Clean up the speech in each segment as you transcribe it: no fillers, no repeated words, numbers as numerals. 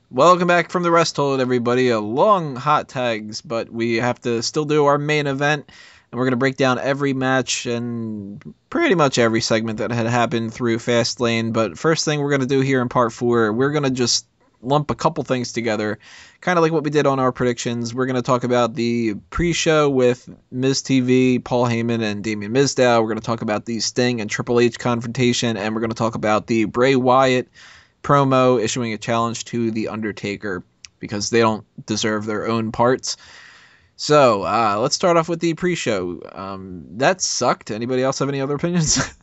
Welcome back from the rest hold, everybody. A long hot tags, but we have to still do our main event, and we're going to break down every match and pretty much every segment that had happened through Fastlane. But first thing we're going to do here in part 4, we're going to just lump a couple things together, kind of like what we did on our predictions. We're going to talk about the pre-show with MizTV, Paul Heyman, and Damian Mizdow. We're going to talk about the Sting and Triple H confrontation, and we're going to talk about the Bray Wyatt promo issuing a challenge to the Undertaker because they don't deserve their own parts. So let's start off with the pre-show. That sucked. Anybody else have any other opinions?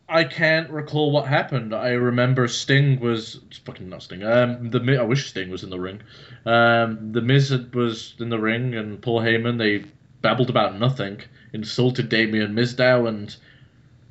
I can't recall what happened. I remember Sting was fucking not Sting. I wish Sting was in the ring. The Miz was in the ring, and Paul Heyman. They babbled about nothing, insulted Damian Mizdow, and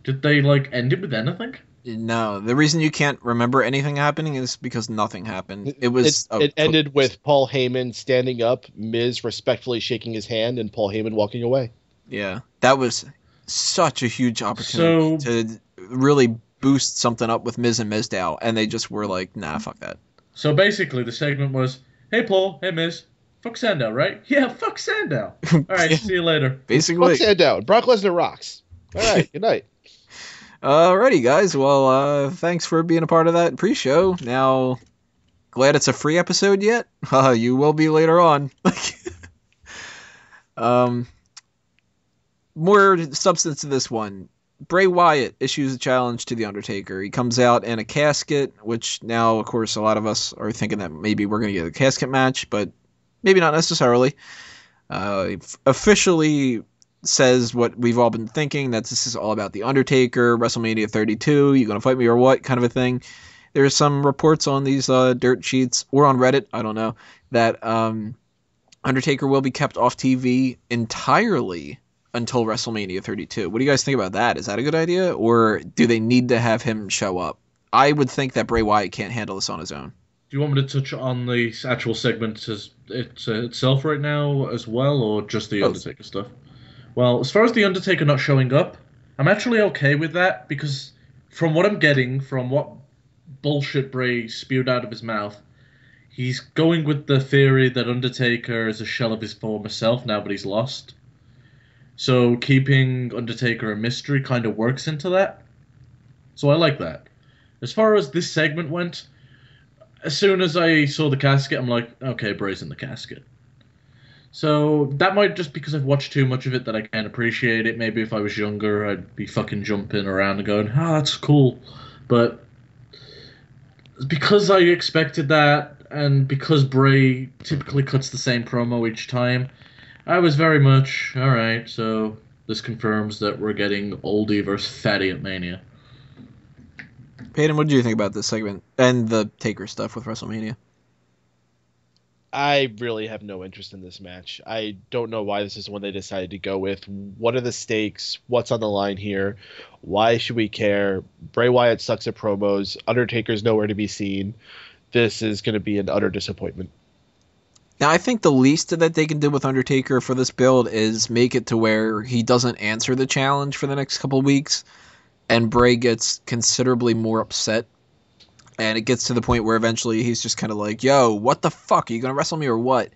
did they end it with anything? No, the reason you can't remember anything happening is because nothing happened. It was It ended with Paul Heyman standing up, Miz respectfully shaking his hand, and Paul Heyman walking away. Yeah, that was such a huge opportunity to really boost something up with Miz and Mizdow, and they just were like, nah, fuck that. So basically, the segment was, "Hey Paul, hey Miz, fuck Sandow, right? Yeah, fuck Sandow. All right, see you later." Basically, fuck Sandow. Brock Lesnar rocks. All right, good night. Alrighty, guys. Well, thanks for being a part of that pre-show. Now, glad it's a free episode yet? You will be later on. More substance to this one. Bray Wyatt issues a challenge to The Undertaker. He comes out in a casket, which now, of course, a lot of us are thinking that maybe we're going to get a casket match, but maybe not necessarily. Officially says what we've all been thinking, that this is all about The Undertaker, WrestleMania 32, you gonna fight me or what, kind of a thing. There's some reports on these dirt sheets, or on Reddit, I don't know, that Undertaker will be kept off TV entirely until WrestleMania 32. What do you guys think about that? Is that a good idea, or do they need to have him show up? I would think that Bray Wyatt can't handle this on his own. Do you want me to touch on the actual segment itself right now as well, or just the Undertaker stuff? Well, as far as The Undertaker not showing up, I'm actually okay with that, because from what I'm getting, from what bullshit Bray spewed out of his mouth, he's going with the theory that Undertaker is a shell of his former self now that he's lost. So keeping Undertaker a mystery kind of works into that. So I like that. As far as this segment went, as soon as I saw the casket, I'm like, okay, Bray's in the casket. So that might just because I've watched too much of it that I can't appreciate it. Maybe if I was younger, I'd be fucking jumping around and going, that's cool. But because I expected that, and because Bray typically cuts the same promo each time, I was very much, alright, so this confirms that we're getting oldie versus fatty at Mania. Peyton, what did you think about this segment and the Taker stuff with WrestleMania? I really have no interest in this match. I don't know why this is one they decided to go with. What are the stakes? What's on the line here? Why should we care? Bray Wyatt sucks at promos. Undertaker's nowhere to be seen. This is going to be an utter disappointment. Now, I think the least that they can do with Undertaker for this build is make it to where he doesn't answer the challenge for the next couple of weeks, and Bray gets considerably more upset. And it gets to the point where eventually he's just kind of like, yo, what the fuck? Are you going to wrestle me or what?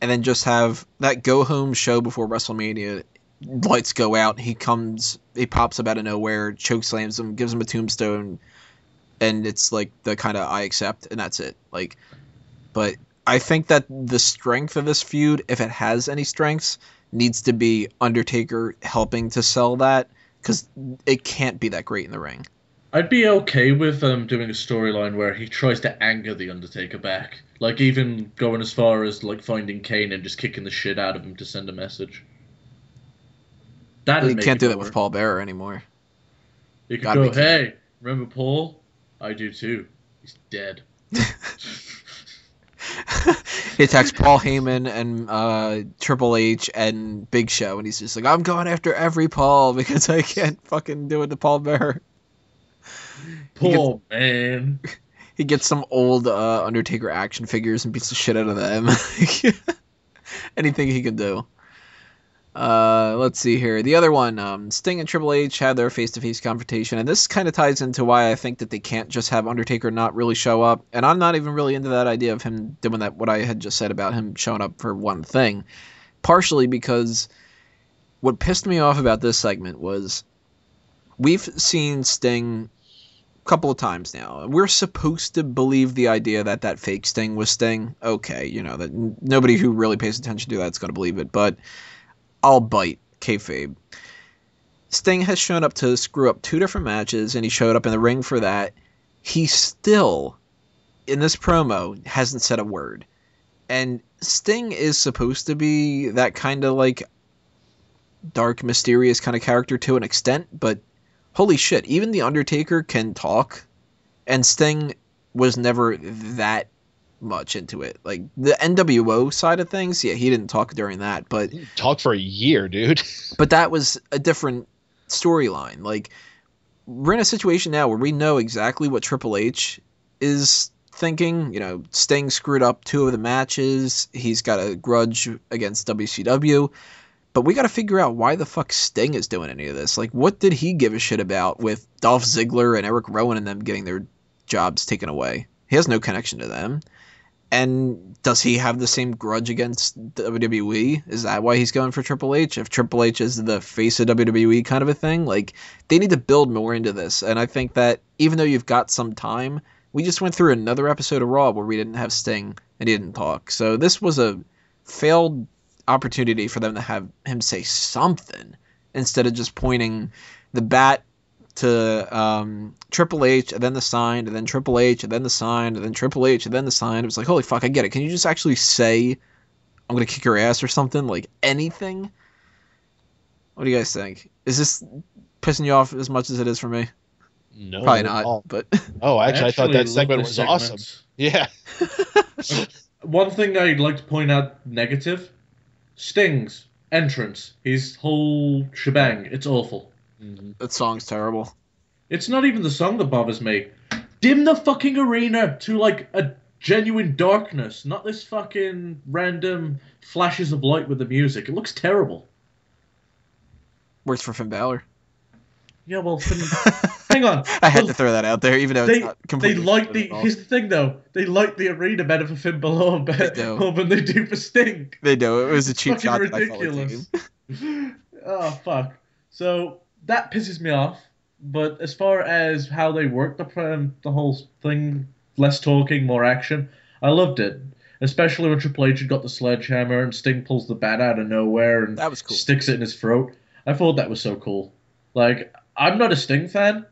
And then just have that go-home show before WrestleMania. Lights go out. He pops up out of nowhere, chokeslams him, gives him a tombstone. And it's like the kind of I accept, and that's it. But I think that the strength of this feud, if it has any strengths, needs to be Undertaker helping to sell that. Because it can't be that great in the ring. I'd be okay with doing a storyline where he tries to anger the Undertaker back. Even going as far as finding Kane and just kicking the shit out of him to send a message. You can't do that with Paul Bearer anymore. You could go, hey, remember Paul? I do too. He's dead. He attacks Paul Heyman and Triple H and Big Show, and he's just like, I'm going after every Paul because I can't fucking do it to Paul Bearer. Poor man. He gets some old Undertaker action figures and beats the shit out of them. Anything he can do. Let's see here. The other one, Sting and Triple H had their face-to-face confrontation, and this kind of ties into why I think that they can't just have Undertaker not really show up. And I'm not even really into that idea of him doing that, what I had just said about him showing up for one thing. Partially because what pissed me off about this segment was we've seen Sting a couple of times now. We're supposed to believe the idea that that fake Sting was Sting. Okay, that nobody who really pays attention to that's going to believe it, but I'll bite kayfabe. Sting has shown up to screw up 2 different matches, and he showed up in the ring for that. He still, in this promo, hasn't said a word. And Sting is supposed to be that kind of like dark, mysterious kind of character to an extent, but holy shit, even The Undertaker can talk, and Sting was never that much into it. Like the NWO side of things, yeah, he didn't talk during that, but he talked for a year, dude. But that was a different storyline. Like we're in a situation now where we know exactly what Triple H is thinking. Sting screwed up 2 of the matches. He's got a grudge against WCW. But we got to figure out why the fuck Sting is doing any of this. Like, what did he give a shit about with Dolph Ziggler and Eric Rowan and them getting their jobs taken away? He has no connection to them. And does he have the same grudge against WWE? Is that why he's going for Triple H? If Triple H is the face of WWE kind of a thing? Like, they need to build more into this. And I think that even though you've got some time, we just went through another episode of Raw where we didn't have Sting and he didn't talk. So this was a failed opportunity for them to have him say something instead of just pointing the bat to Triple H and then the sign and then Triple H and then the sign and then Triple H and then the sign. It was like, holy fuck, I get it. Can you just actually say I'm gonna kick your ass or something? Like anything? What do you guys think? Is this pissing you off as much as it is for me? No, probably not. But I thought that segment was awesome. Yeah. One thing I'd like to point out negative: Sting's entrance, his whole shebang. It's awful. Mm-hmm. That song's terrible. It's not even the song that bothers me. Dim the fucking arena to like a genuine darkness, not this fucking random flashes of light with the music. It looks terrible. Works for Finn Balor. Yeah, well, hang on. I had to throw that out there, even though it's not completely. Here's the thing, though. They light the arena better for Finn Balor than they do for Sting. They do. It was a cheap shot. Ridiculous. Oh fuck. So that pisses me off. But as far as how they worked the whole thing, less talking, more action, I loved it. Especially when Triple H had got the sledgehammer and Sting pulls the bat out of nowhere and that was cool. Sticks it in his throat. I thought that was so cool. Like, I'm not a Sting fan,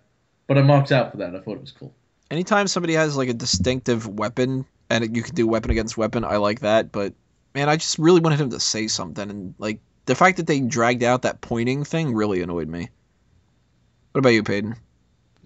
but I marked out for that. I thought it was cool. Anytime somebody has like a distinctive weapon and you can do weapon against weapon, I like that. But man, I just really wanted him to say something, and like the fact that they dragged out that pointing thing really annoyed me. What about you, Peyton?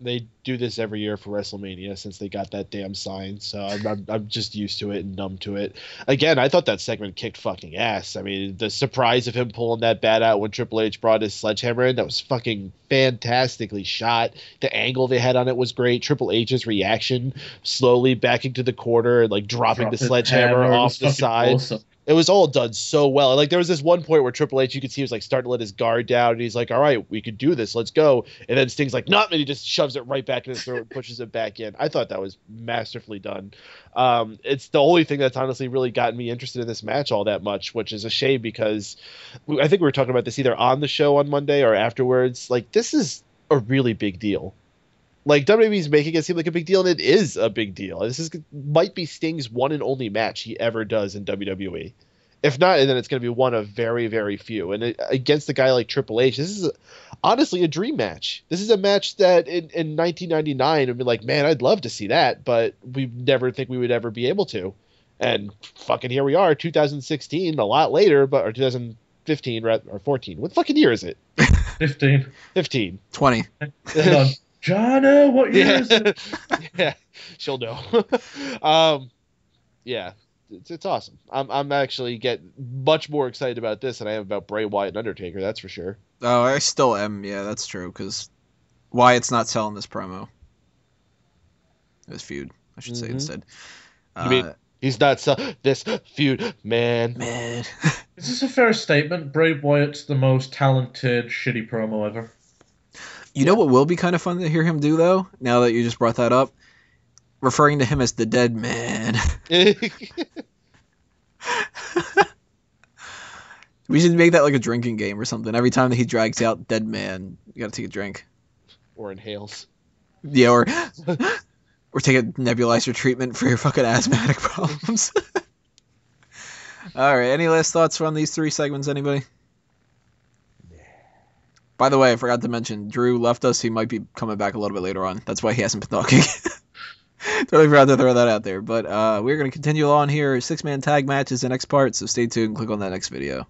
They do this every year for WrestleMania since they got that damn sign, so I'm just used to it and numb to it. Again, I thought that segment kicked fucking ass. I mean, the surprise of him pulling that bat out when Triple H brought his sledgehammer in, that was fucking fantastically shot. The angle they had on it was great. Triple H's reaction, slowly backing to the corner and like dropping the sledgehammer off the side. Awesome. It was all done so well. Like there was this one point where Triple H, you could see he was like starting to let his guard down, and he's like, "All right, we could do this. Let's go." And then Sting's like, "Not," and he just shoves it right back in his throat and pushes it back in. I thought that was masterfully done. It's the only thing that's honestly really gotten me interested in this match all that much, which is a shame because I think we were talking about this either on the show on Monday or afterwards. Like this is a really big deal. Like WWE's making it seem like a big deal, and it is a big deal. This might be Sting's one and only match he ever does in WWE. If not, then it's going to be one of very, very few. And against a guy like Triple H, this is honestly a dream match. This is a match that in 1999 would be like, man, I'd love to see that, but we never think we would ever be able to. And fucking here we are, 2016, a lot later, or 2015 or 14. What fucking year is it? 15. 20. Jono, what year is it? Yeah, she'll know. Yeah, it's awesome. I'm actually get much more excited about this than I am about Bray Wyatt and Undertaker. That's for sure. Oh, I still am. Yeah, that's true. Because Wyatt's not selling this promo. This feud, I should say instead. You mean he's not selling this feud, man? Man. Is this a fair statement? Bray Wyatt's the most talented, shitty promo ever. You know what will be kind of fun to hear him do, though, now that you just brought that up? Referring to him as the dead man. We should make that like a drinking game or something. Every time that he drags out dead man, you gotta take a drink. Or inhales. Yeah, or take a nebulizer treatment for your fucking asthmatic problems. All right, any last thoughts on these 3 segments, anybody? By the way, I forgot to mention, Drew left us. He might be coming back a little bit later on. That's why he hasn't been talking. Totally forgot to throw that out there. But we're going to continue on here. 6-man tag matches the next part, so stay tuned. Click on that next video.